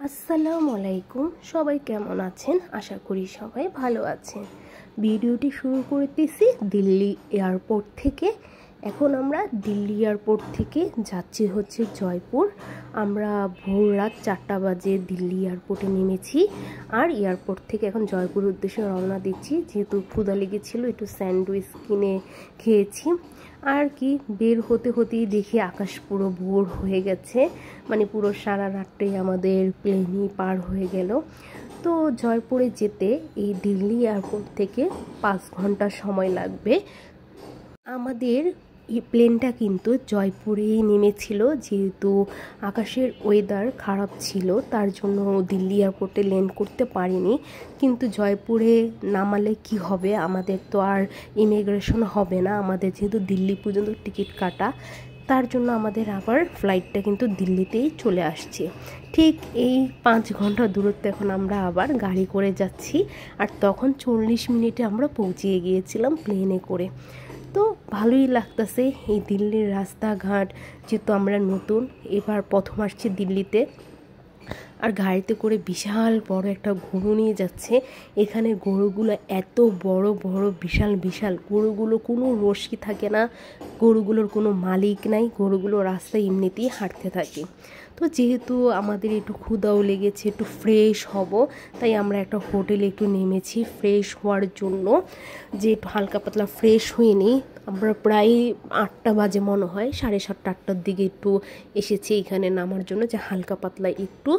আসসালামু আলাইকুম, সবাই কেমন আছেন? আশা করি সবাই ভালো আছেন। ভিডিওটি শুরু করতেছি দিল্লি এয়ারপোর্ট থেকে। এখন আমরা দিল্লি এয়ারপোর্ট থেকে যাচ্ছি হচ্ছে জয়পুর। আমরা ভোর রাত 4টা বাজে দিল্লি এয়ারপোর্টে নেমেছি আর এয়ারপোর্ট থেকে এখন জয়পুর উদ্দেশ্যে রওনা দিচ্ছি। যেহেতু ক্ষুধা লেগেছিল, একটু স্যান্ডউইচ কিনে খেয়েছি। আর কি বের হতে হতেই দেখি আকাশ পুরো ভোর হয়ে গেছে, মানে পুরো সারা রাতটাই আমাদের প্লেনই পার হয়ে গেল। তো জয়পুরে যেতে এই দিল্লি এয়ারপোর্ট থেকে 5 ঘন্টা সময় লাগবে। আমাদের এই প্লেনটা কিন্তু জয়পুরেই নেমেছিল, যেহেতু আকাশের ওয়েদার খারাপ ছিল তার জন্য দিল্লি এয়ারপোর্টে ল্যান্ড করতে পারিনি। কিন্তু জয়পুরে নামালে কি হবে, আমাদের তো আর ইমিগ্রেশন হবে না, আমাদের যেহেতু দিল্লি পর্যন্ত টিকিট কাটা, তার জন্য আমাদের আবার ফ্লাইটটা কিন্তু দিল্লিতেই চলে আসছে। ঠিক এই 5 ঘন্টা দূরত্বে এখন আমরা আবার গাড়ি করে যাচ্ছি, আর তখন 40 মিনিটে আমরা পৌঁছিয়ে গিয়েছিলাম প্লেনে করে। তো ভালোই লাগতেছে এই দিল্লির রাস্তাঘাট, যেহেতু আমরা নতুন এবার প্রথম আসছি দিল্লিতে। আর গাড়িতে করে বিশাল বড় একটা গরু নিয়ে যাচ্ছে। এখানে গরুগুলো এত বড় বড় বিশাল বিশাল গরুগুলো, কোনো রশি থাকে না, গরুগুলোর কোনো মালিক নাই, গরুগুলো রাস্তায় এমনিতেই হাঁটতে থাকে। তো যেহেতু আমাদের একটু ক্ষুধাও লেগেছে, একটু ফ্রেশ হব, তাই আমরা একটা হোটেলে একটু নেমেছি ফ্রেশ হওয়ার জন্য, যে একটু হালকা পাতলা ফ্রেশ হয়ে নিই। আমরা প্রায় 8টা বাজে মনে হয়, 7:30 8টার দিকে একটু এসেছি এখানে নামার জন্য, যে হালকা পাতলা একটু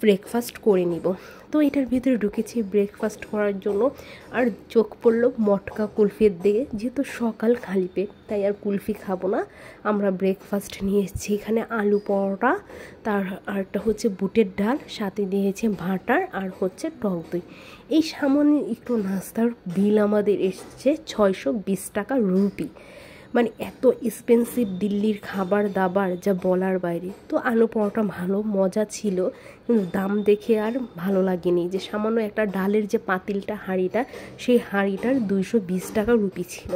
ব্রেকফাস্ট করে নিব। তো এটার ভিতরে ঢুকেছি ব্রেকফাস্ট করার জন্য, আর চোখ পড়লো মটকা কুলফির দিকে। যেহেতু সকাল খালি পেট, তাই আর কুলফি খাবো না, আমরা ব্রেকফাস্ট নিয়ে এসেছি। এখানে আলু পরোটা, তার আরটা হচ্ছে বুটের ডাল, সাথে দিয়েছে ভাটার, আর হচ্ছে টক দই। এই সামান্য একটু নাস্তার বিল আমাদের এসছে 620 টাকা রুপি। মানে এত এক্সপেন্সিভ দিল্লির খাবার দাবার, যা বলার বাইরে। তো আলু পরোটা ভালো মজা ছিল, কিন্তু দাম দেখে আর ভালো লাগেনি। যে সামান্য একটা ডালের যে পাতিলটা, হাঁড়িটা, সেই হাঁড়িটার 220 টাকা রুপি ছিল।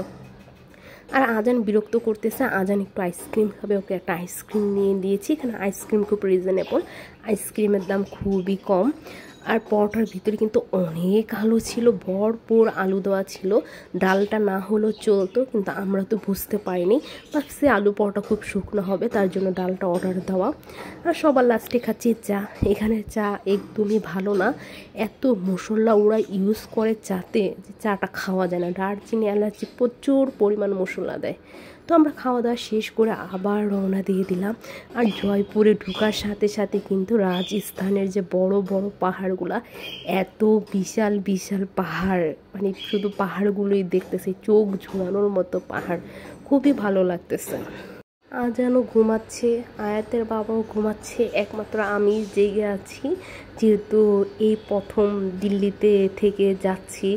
আর আজান বিরক্ত করতেছে, আজান একটু আইসক্রিম খাবে, ওকে একটা আইসক্রিম নিয়ে দিয়েছি। এখানে আইসক্রিম খুব রিজনেবল, আইসক্রিমের দাম খুবই কম। আর পরোটার ভিতরে কিন্তু অনেক আলু ছিল, ভরপুর আলু দেওয়া ছিল। ডালটা না হলেও চলতো, কিন্তু আমরা তো বুঝতে পারিনি, ভাবছি আলু পরোটা খুব শুকনো হবে, তার জন্য ডালটা অর্ডার দেওয়া। আর সবার লাস্টে খাচ্ছি চা। এখানে চা একদমই ভালো না, এত মশলা ওরা ইউজ করে চাতে, যে চাটা খাওয়া যায় না। দারচিনি এলাচি প্রচুর পরিমাণ মশলা দেয়। তো আমরা খাওয়া দাওয়া শেষ করে আবার রওনা দিয়ে দিলাম। আর জয়পুরে ঢোকার সাথে সাথে কিন্তু রাজস্থানের যে বড় বড় পাহাড়গুলা, এত বিশাল বিশাল পাহাড়, মানে শুধু পাহাড়গুলোই দেখতেছে, চোখ ঝোলানোর মতো পাহাড়, খুবই ভালো লাগতেছে। আজানও ঘুমাচ্ছে, আয়াতের বাবাও ঘুমাচ্ছে, একমাত্র আমি জেগে আছি। যেহেতু এই প্রথম দিল্লিতে থেকে যাচ্ছি,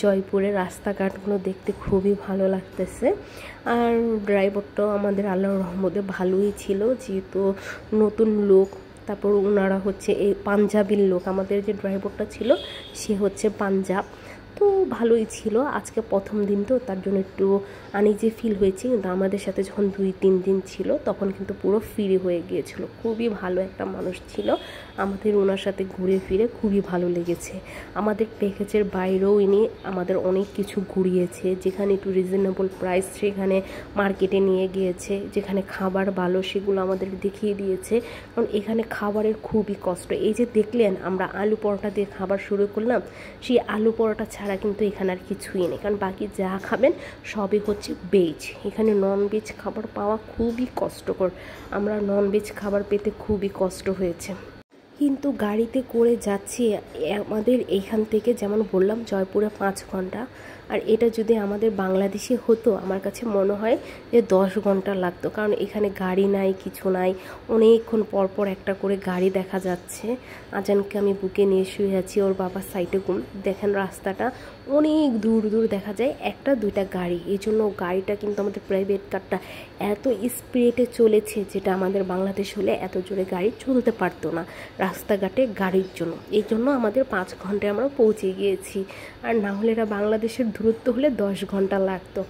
জয়পুরে রাস্তাঘাটগুলো দেখতে খুবই ভালো লাগতেছে। আর ড্রাইভারটাও আমাদের আল্লাহর রহমতে ভালোই ছিল, যেহেতু নতুন লোক। তারপর ওনারা হচ্ছে এই পাঞ্জাবির লোক, আমাদের যে ড্রাইভারটা ছিল সে হচ্ছে পাঞ্জাব। তো ভালোই ছিল, আজকে প্রথম দিন তো তার জন্য একটু আনইজি ফিল হয়েছে। কিন্তু আমাদের সাথে যখন 2-3 দিন ছিল তখন কিন্তু পুরো ফ্রি হয়ে গিয়েছিল। খুবই ভালো একটা মানুষ ছিল, আমাদের ওনার সাথে ঘুরে ফিরে খুবই ভালো লেগেছে। আমাদের প্যাকেজের বাইরেও ইনি আমাদের অনেক কিছু ঘুরিয়েছে, যেখানে একটু রিজনেবল প্রাইস সেখানে মার্কেটে নিয়ে গিয়েছে, যেখানে খাবার ভালো সেগুলো আমাদের দেখিয়ে দিয়েছে। কারণ এখানে খাবারের খুবই কষ্ট। এই যে দেখলেন আমরা আলু পরোটা দিয়ে খাবার শুরু করলাম, সেই আলু পরোটা ছাড়া কিন্তু এখানে আর কিছুই নেই, কারণ বাকি যা খাবেন সবই হচ্ছে ভেজ। এখানে নন ভেজ খাবার পাওয়া খুবই কষ্টকর, আমরা নন ভেজ খাবার পেতে খুবই কষ্ট হয়েছে। কিন্তু গাড়িতে করে যাচ্ছি আমাদের এইখান থেকে, যেমন বললাম জয়পুরে 5 ঘন্টা, আর এটা যদি আমাদের বাংলাদেশে হতো আমার কাছে মনে হয় যে 10 ঘন্টা লাগতো। কারণ এখানে গাড়ি নাই, কিছু নাই, অনেকক্ষণ পরপর একটা করে গাড়ি দেখা যাচ্ছে। আজানকে আমি বুকে নিয়ে শুয়ে আছি, ওর বাবা সাইডে ঘুম। দেখেন রাস্তাটা অনেক দূর দূর দেখা যায়, 1-2টা গাড়ি। এই জন্য গাড়িটা কিন্তু আমাদের প্রাইভেট কারটা এত স্পিডে চলেছে, যেটা আমাদের বাংলাদেশ হলে এত জোরে গাড়ি চলতে পারতো না রাস্তাঘাটে গাড়ির জন্য। এই জন্য আমাদের 5 ঘন্টায় আমরা পৌঁছে গিয়েছি, আর না হলে এরা বাংলাদেশের দূরত্ব হলে 10 ঘন্টা লাগতো।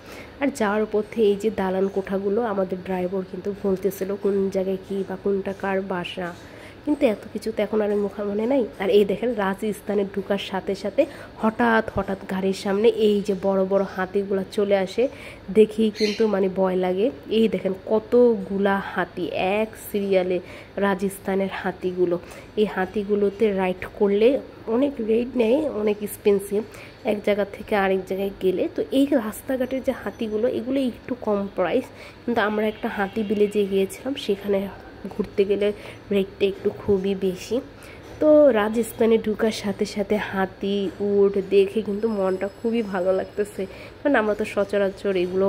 আর যাওয়ার পথে এই যে দালান কোঠাগুলো, আমাদের ড্রাইভার কিন্তু বলতেছিল কোন জায়গায় কী বা কোনটা কার বাসা, কিন্তু এত কিছু তো এখন আর মুখে মনে নাই। আর এই দেখেন রাজস্থানে ঢুকার সাথে সাথে হঠাৎ হঠাৎ গাড়ির সামনে এই যে বড় বড় হাতিগুলো চলে আসে, দেখেই কিন্তু মানে ভয় লাগে। এই দেখেন কতগুলা হাতি এক সিরিয়ালে, রাজস্থানের হাতিগুলো। এই হাতিগুলোতে রাইড করলে অনেক রেট নেয়, অনেক এক্সপেন্সিভ এক জায়গা থেকে আরেক জায়গায় গেলে। তো এই রাস্তাঘাটের যে হাতিগুলো এগুলো একটু কম প্রাইস, কিন্তু আমরা একটা হাতি ভিলেজে গিয়েছিলাম, সেখানে ঘুরতে গেলে রেটটা একটু খুবই বেশি। তো রাজস্থানে ঢুকার সাথে সাথে হাতি উট দেখে কিন্তু মনটা খুবই ভালো লাগতেছে, কারণ আমরা তো সচরাচর এগুলো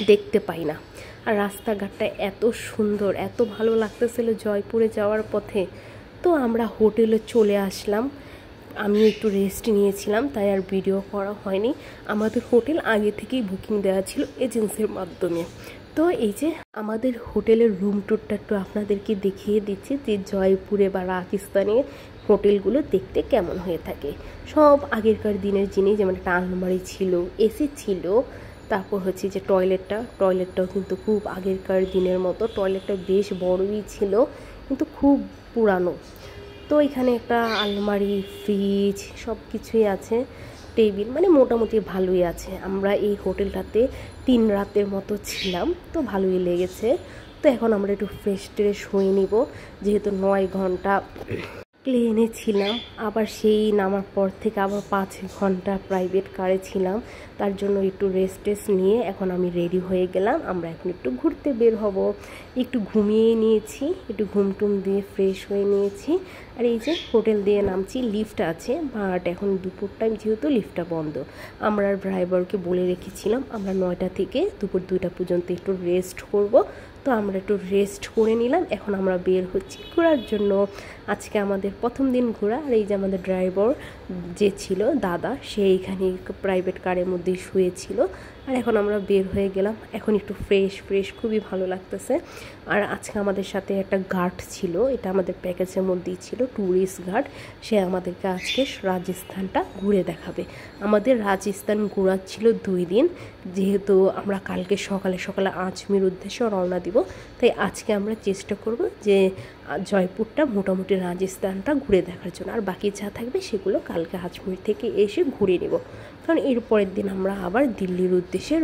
দেখতে পাই না। আর রাস্তাঘাটটা এত সুন্দর, এত ভালো লাগতেছিল জয়পুরে যাওয়ার পথে। তো আমরা হোটেলে চলে আসলাম, আমি একটু রেস্ট নিয়েছিলাম, তাই আর ভিডিও করা হয়নি। আমাদের হোটেল আগে থেকেই বুকিং দেওয়া ছিল এজেন্সির মাধ্যমে। তো এই যে আমাদের হোটেলের রুম টুরটা একটু আপনাদেরকে দেখিয়ে দিচ্ছি, যে জয়পুরে বা রাজস্থানে হোটেলগুলো দেখতে কেমন হয়ে থাকে। সব আগেরকার দিনের জিনিস, যেমন একটা আলমারি ছিল, এসি ছিল, তারপর হচ্ছে যে টয়লেটটাও কিন্তু খুব আগেরকার দিনের মতো। টয়লেটটা বেশ বড়ই ছিল, কিন্তু খুব পুরানো। তো এখানে একটা আলমারি, ফ্রিজ, সব কিছুই আছে, টেবিল, মানে মোটামুটি ভালোই আছে। আমরা এই হোটেলটাতে 3 রাতের মতো ছিলাম, তো ভালোই লেগেছে। তো এখন আমরা একটু ফ্রেশ হয়ে নিব, যেহেতু 9 ঘন্টা প্লেনে ছিলাম, আবার সেই নামার পর থেকে আবার 5 ঘন্টা প্রাইভেট কারে ছিলাম, তার জন্য একটু রেস্ট নিয়ে এখন আমি রেডি হয়ে গেলাম। আমরা এখন একটু ঘুরতে বের হব। একটু ঘুমিয়ে নিয়েছি, একটু ঘুমটুম দিয়ে ফ্রেশ হয়ে নিয়েছি। আর এই যে হোটেল দিয়ে নামছি, লিফট আছে, বাট এখন দুপুর টাইম যেহেতু লিফটটা বন্ধ। আমরা ড্রাইভারকে বলে রেখেছিলাম আমরা 9টা থেকে দুপুর 2টা পর্যন্ত একটু রেস্ট করব। তো আমরা একটু রেস্ট করে নিলাম, এখন আমরা বের হচ্ছি ঘোরার জন্য। আজকে আমাদের প্রথম দিন ঘোরা। আর এই যে আমাদের ড্রাইভার যে ছিল দাদা, সে এইখানে প্রাইভেট কারের মধ্যেই শুয়েছিল। আর এখন আমরা বের হয়ে গেলাম, এখন একটু ফ্রেশ খুবই ভালো লাগতেছে। আর আজকে আমাদের সাথে একটা গার্ড ছিল, এটা আমাদের প্যাকেজের মধ্যেই ছিল, ট্যুরিস্ট গার্ড। সে আমাদেরকে আজকে রাজস্থানটা ঘুরে দেখাবে। আমাদের রাজস্থান ঘোরা ছিল 2 দিন, যেহেতু আমরা কালকে সকালে আজমির উদ্দেশ্যে রওনা দিব, তাই আজকে আমরা চেষ্টা করব যে জয়পুরটা মোটামুটি রাজস্থানটা ঘুরে দেখার জন্য। আর বাকি যা থাকবে সেগুলো কালকে আজমির থেকে এসে ঘুরে নেব, কারণ এর পরের দিন আমরা আবার দিল্লির উদ্দেশ্যে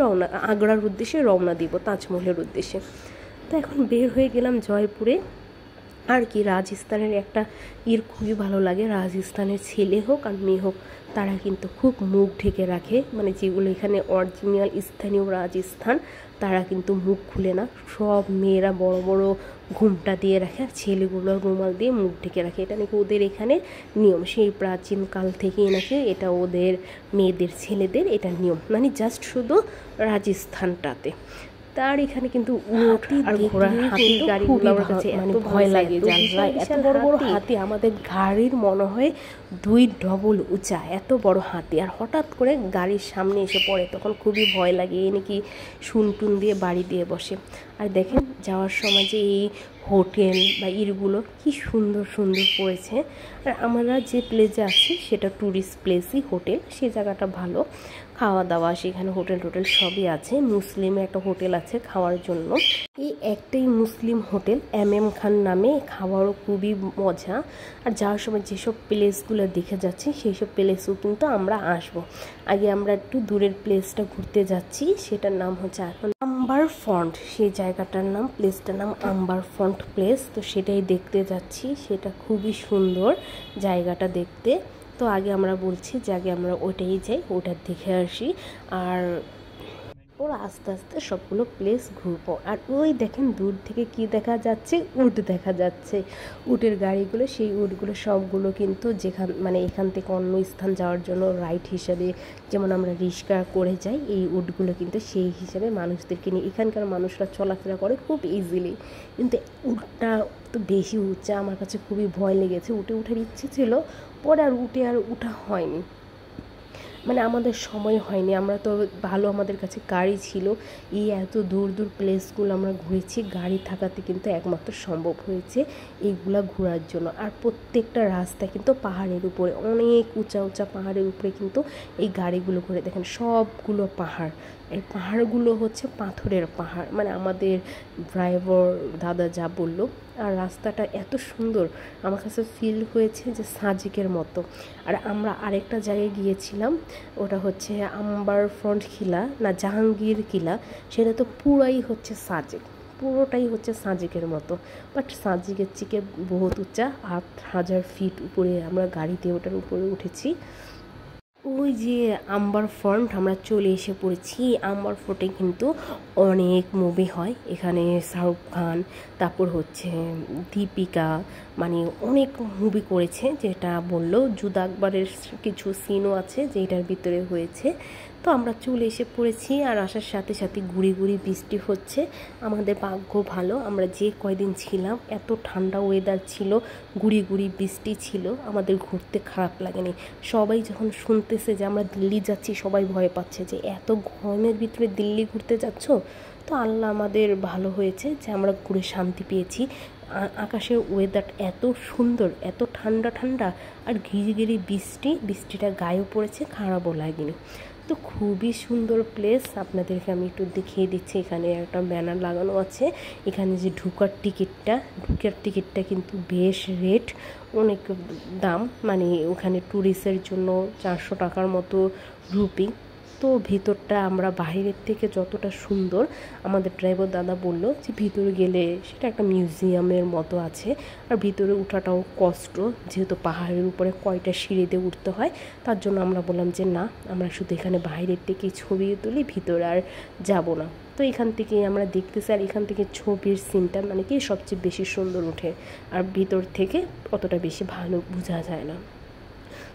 আগ্রার উদ্দেশ্যে রওনা দিব, তাজমহলের উদ্দেশ্যে। তো এখন বের হয়ে গেলাম জয়পুরে। আর কি, রাজস্থানের একটা খুবই ভালো লাগে, রাজস্থানের ছেলে হোক আর মেয়ে হোক, তারা কিন্তু খুব মুখ ঢেকে রাখে। মানে যেগুলো এখানে অরিজিনাল স্থানীয় রাজস্থান, তারা কিন্তু মুখ খুলে না। সব মেয়েরা বড় বড় ঘুমটা দিয়ে রাখে, আর ছেলেগুলো রুমাল দিয়ে মুখ ঢেকে রাখে। এটা নাকি ওদের এখানে নিয়ম, সেই প্রাচীনকাল থেকেই নাকি এটা ওদের মেয়েদের ছেলেদের এটা নিয়ম, মানে জাস্ট শুধু রাজস্থানটাতে। তার এখানে কিন্তু উট আর ঘোড়ার হাতি গাড়িগুলো আমার কাছে মানে ভয় লাগে। এত বড় বড় হাতি, আমাদের গাড়ির মনে হয় 2 ডবল উঁচা, এত বড় হাতি। আর হঠাৎ করে গাড়ির সামনে এসে পড়ে, তখন খুবই ভয় লাগে। এই নাকি শুনটুন দিয়ে বাড়ি দিয়ে বসে। আর দেখেন যাওয়ার সময় যে এই হোটেল বা ইরগুলো কি সুন্দর পড়েছে। আর আমরা যে প্লেসে আছি সেটা ট্যুরিস্ট প্লেসই হোটেল, সে জায়গাটা ভালো, খাওয়া দাওয়া সেখানে হোটেল সবই আছে। মুসলিমে একটা হোটেল আছে খাওয়ার জন্য, এই একটাই মুসলিম হোটেল, MM খান নামে, খাওয়ারও খুবই মজা। আর যাওয়ার সময় যেসব প্লেসগুলো দেখে যাচ্ছি সেই সব প্লেসও কিন্তু আমরা আসবো। আগে আমরা একটু দূরের প্লেসটা ঘুরতে যাচ্ছি, সেটার নাম হচ্ছে এখন আম্বার ফন্ট, সেই জায়গাটার নাম, প্লেসটার নাম আম্বার ফন্ট প্লেস। তো সেটাই দেখতে যাচ্ছি, সেটা খুবই সুন্দর জায়গাটা দেখতে। তো আগে আমরা বলছি যে আগে আমরা ওটাই যাই, ওটা দেখে আসি, আর ওরা আস্তে আস্তে সবগুলো প্লেস ঘুরবো। আর ওই দেখেন দূর থেকে কি দেখা যাচ্ছে, উট দেখা যাচ্ছে, উটের গাড়িগুলো। সেই উটগুলো সবগুলো কিন্তু মানে এখান থেকে অন্য স্থান যাওয়ার জন্য রাইড হিসাবে, যেমন আমরা রিক্সা করে যাই, এই উটগুলো কিন্তু সেই হিসাবে মানুষদেরকে নিয়ে, এখানকার মানুষরা চলাফেরা করে খুব ইজিলি। কিন্তু উটটা তো বেশি উঁচা, আমার কাছে খুবই ভয় লেগেছে। উঠে ওঠার ইচ্ছে ছিল, পরে আর উঠা হয়নি, মানে আমাদের সময় হয়নি। আমরা তো ভালো, আমাদের কাছে গাড়ি ছিল, এই এত দূর প্লেসগুলো আমরা ঘুরেছি, গাড়ি থাকাতে কিন্তু একমাত্র সম্ভব হয়েছে এইগুলা ঘোরার জন্য। আর প্রত্যেকটা রাস্তা কিন্তু পাহাড়ের উপরে, অনেক উঁচা পাহাড়ের উপরে কিন্তু এই গাড়িগুলো ঘুরে। দেখেন সবগুলো পাহাড়, এই পাহাড়গুলো হচ্ছে পাথরের পাহাড়, মানে আমাদের ড্রাইভার দাদা যা বললো। আর রাস্তাটা এত সুন্দর, আমার কাছে ফিল হয়েছে যে সাজেকের মতো। আর আমরা আরেকটা জায়গায় গিয়েছিলাম, ওটা হচ্ছে আম্বার ফ্রন্ট কিলা না জাহাঙ্গীর কিলা, সেটা তো পুরাই হচ্ছে সাজেক, পুরোটাই হচ্ছে সাজেকের মতো। বাট সাজেকের থেকে বহুত উঁচা, 8,000 ফিট উপরে আমরা গাড়িতে ওটার উপরে উঠেছি। ওই যে আম্বার ফোর্ট আমরা চলে এসে পড়েছি। আম্বার ফোর্টে কিন্তু অনেক মুভি হয়, এখানে শাহরুখ খান, তারপর হচ্ছে দীপিকা, মানে অনেক মুভি করেছে। যেটা বললো জুদা আকবরের কিছু সিনও আছে যেটার ভিতরে হয়েছে। তো আমরা চলে এসে পড়েছি, আর আসার সাথে সাথে গুড়ি গুড়ি বৃষ্টি হচ্ছে। আমাদের ভাগ্য ভালো, আমরা যে কয়দিন ছিলাম এত ঠান্ডা ওয়েদার ছিল, গুড়ি গুড়ি বৃষ্টি ছিল, আমাদের ঘুরতে খারাপ লাগেনি। সবাই যখন শুনতেছে যে আমরা দিল্লি যাচ্ছি, সবাই ভয় পাচ্ছে যে এত গরমের ভিতরে দিল্লি ঘুরতে যাচ্ছ। তো আল্লাহ আমাদের ভালো হয়েছে যে আমরা ঘুরে শান্তি পেয়েছি। আকাশের ওয়েদার এত সুন্দর, এত ঠান্ডা ঠান্ডা, আর ঘিরি ঘিরি বৃষ্টিটা গায়েও পড়েছে, খারাপও লাগেনি। তো খুবই সুন্দর প্লেস, আপনাদেরকে আমি একটু দেখিয়ে দিচ্ছি। এখানে একটা ব্যানার লাগানো আছে, এখানে যে ঢোকার টিকিটটা কিন্তু বেশ রেট, অনেক দাম, মানে ওখানে ট্যুরিস্টের জন্য 400 টাকার মতো রুপি। তো ভিতরটা আমরা বাইরের থেকে যতটা সুন্দর, আমাদের ড্রাইভার দাদা বলল যে ভিতরে গেলে সেটা একটা মিউজিয়ামের মতো আছে, আর ভিতরে ওঠাটাও কষ্ট, যেহেতু পাহাড়ের উপরে কয়টা সিঁড়ি দিয়ে উঠতে হয়। তার জন্য আমরা বললাম যে না, আমরা শুধু এখানে বাইরের থেকে ছবি তুলি, ভিতরে আর যাব না। তো এখান থেকে আমরা দেখতেছি, আর এখান থেকে ছবির সিনটা মানে কি সবচেয়ে বেশি সুন্দর ওঠে, আর ভিতর থেকে অতটা বেশি ভালো বোঝা যায় না।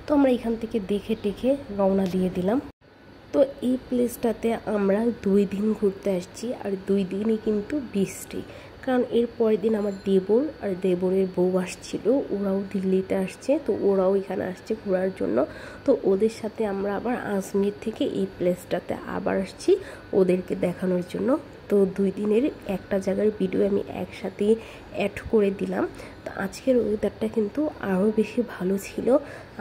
তো আমরা এখান থেকে দেখে টেখে রওনা দিয়ে দিলাম। তো এই প্লেসটাতে আমরা 2 দিন ঘুরতে আসছি, আর 2 দিনই কিন্তু বৃষ্টি। কারণ এর পরের দিন আমার দেবর আর দেবরের বউ আসছিল, ওরাও দিল্লিতে আসছে, তো ওরাও এখানে আসছে ঘোরার জন্য। তো ওদের সাথে আমরা আবার আজমির থেকে এই প্লেসটাতে আবার আসছি ওদেরকে দেখানোর জন্য। তো 2 দিনের একটা জায়গার ভিডিও আমি একসাথে অ্যাড করে দিলাম। তো আজকের ওয়েদারটা কিন্তু আরও বেশি ভালো ছিল,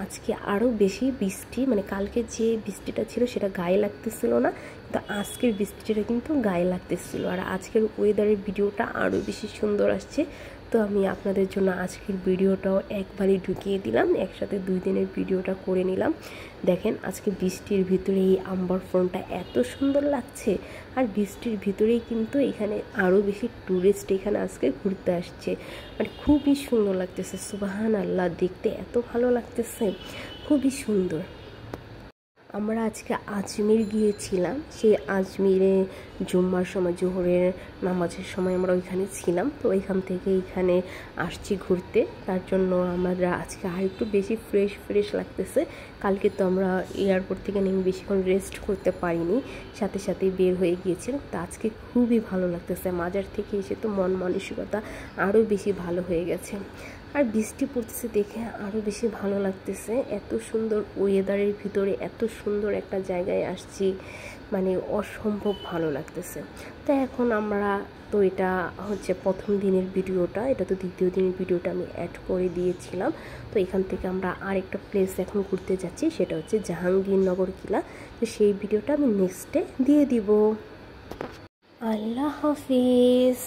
আজকে আরও বেশি বৃষ্টি, মানে কালকে যে বৃষ্টিটা ছিল সেটা গায়ে লাগতেছিল না, কিন্তু আজকের বৃষ্টিটা কিন্তু গায়ে লাগতেছিল। আর আজকের ওয়েদারের ভিডিওটা আরও বেশি সুন্দর আসছে। তো আমি আপনাদের জন্য আজকের ভিডিওটাও একবারই ঢুকিয়ে দিলাম, একসাথে 2 দিনের ভিডিওটা করে নিলাম। দেখেন আজকে বৃষ্টির ভিতরে এই আম্বার ফোনটা এত সুন্দর লাগছে, আর বৃষ্টির ভিতরেই কিন্তু এখানে আরও বেশি ট্যুরিস্ট এখানে আজকে ঘুরতে আসছে, মানে খুবই সুন্দর লাগতেছে। সুবহানাল্লাহ, দেখতে এত ভালো লাগতেছে, খুবই সুন্দর। আমরা আজকে আজমির গিয়েছিলাম, সেই আজমিরে জুম্মার সময়, জোহরের নামাজের সময় আমরা ওইখানে ছিলাম। তো ওইখান থেকে এইখানে আসছি ঘুরতে, তার জন্য আমরা আজকে আর একটু বেশি ফ্রেশ লাগতেছে। কালকে তো আমরা এয়ারপোর্ট থেকে নেমে বেশিক্ষণ রেস্ট করতে পারিনি, সাথে সাথেই বের হয়ে গিয়েছিলাম। তো আজকে খুবই ভালো লাগতেছে, মাজার থেকে এসে তো মন মানসিকতা আরও বেশি ভালো হয়ে গেছে। আর বৃষ্টি পড়তেছে দেখে আরও বেশি ভালো লাগতেছে। এত সুন্দর ওয়েদারের ভিতরে এত সুন্দর একটা জায়গায় আসছি, মানে অসম্ভব ভালো লাগতেছে। তো এখন আমরা, তো এটা হচ্ছে প্রথম দিনের ভিডিওটা, এটা তো দ্বিতীয় দিনের ভিডিওটা আমি অ্যাড করে দিয়েছিলাম। তো এখান থেকে আমরা আরেকটা প্লেস এখন ঘুরতে যাচ্ছি, সেটা হচ্ছে জাহাঙ্গীরনগর কিলা। তো সেই ভিডিওটা আমি নেক্সটে দিয়ে দিব। আল্লাহ হাফিজ।